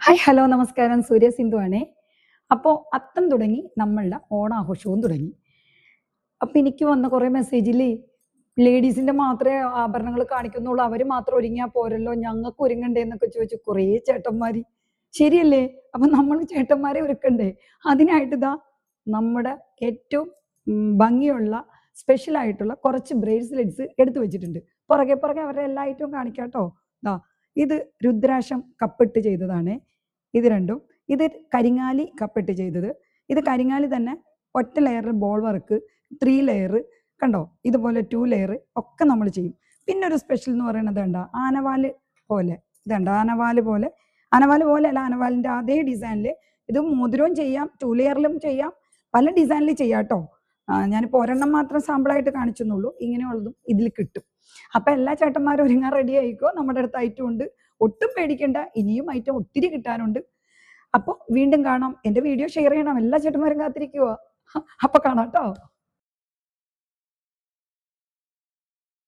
Hi hello നമസ്കാരം സൂര്യ സിന്ധു ആണേ. അപ്പോൾ അത്തം തുടങ്ങി നമ്മളുടെ ഓണാഘോഷവും തുടങ്ങി. അപ്പോൾ എനിക്ക് വന്ന കുറേ മെസ്സേജിൽ ലേഡീസിൻ്റെ മാത്രമേ ആഭരണങ്ങൾ കാണിക്കുന്നുള്ളൂ, അവർ മാത്രം ഒരുങ്ങിയാൽ പോരല്ലോ, ഞങ്ങൾക്ക് ഒരുങ്ങണ്ടേ എന്നൊക്കെ ചോദിച്ചു കുറേ ചേട്ടന്മാർ. ശരിയല്ലേ? അപ്പം നമ്മൾ ചേട്ടന്മാരെ ഒരുക്കണ്ടേ? അതിനായിട്ട് ഇതാ നമ്മുടെ ഏറ്റവും ഭംഗിയുള്ള സ്പെഷ്യൽ ആയിട്ടുള്ള കുറച്ച് ബ്രേസ്ലെറ്റ്സ് എടുത്തു വെച്ചിട്ടുണ്ട്. പുറകെ പുറകെ അവരുടെ എല്ലാ ഐറ്റവും കാണിക്കാം കേട്ടോ. ദാ ഇത് രുദ്രാക്ഷം കപ്പിട്ട് ചെയ്തതാണ്. ഇത് രണ്ടും. ഇത് കരിങ്ങാലി കപ്പിട്ട് ചെയ്തത്. ഇത് കരിങ്ങാലി തന്നെ ഒറ്റ ലെയർ ബോൾ വർക്ക്, 3 ലെയർ കണ്ടോ, ഇതുപോലെ 2 ലെയർ ഒക്കെ നമ്മൾ ചെയ്യും. പിന്നെ ഒരു സ്പെഷ്യൽ എന്ന് പറയുന്നത് കണ്ടോ, ആനവാല് പോലെ. ഇതുണ്ട് ആനവാല് പോലെ. ആനവാല് പോലെ അല്ല, ആനവാലിൻ്റെ അതേ ഡിസൈനിൽ ഇത് മോതിരവും ചെയ്യാം, 2 ലെയറിലും ചെയ്യാം, പല ഡിസൈനിൽ ചെയ്യാം കേട്ടോ. ഞാനിപ്പോൾ ഒരെണ്ണം മാത്രം സാമ്പിളായിട്ട് കാണിച്ചെന്നുള്ളൂ. ഇങ്ങനെയുള്ളതും ഇതിൽ കിട്ടും. അപ്പം എല്ലാ ചേട്ടന്മാരും ഒരുങ്ങാൻ റെഡി ആയിക്കോ. നമ്മുടെ അടുത്ത് ഐറ്റം ഉണ്ട്, ഒട്ടും പേടിക്കണ്ട. ഇനിയും ഐറ്റം ഒത്തിരി കിട്ടാനുണ്ട്. അപ്പോൾ വീണ്ടും കാണാം. എൻ്റെ വീഡിയോ ഷെയർ ചെയ്യണം, എല്ലാ ചേട്ടന്മാരും കാത്തിരിക്കുക. അപ്പോൾ കാണാം കേട്ടോ.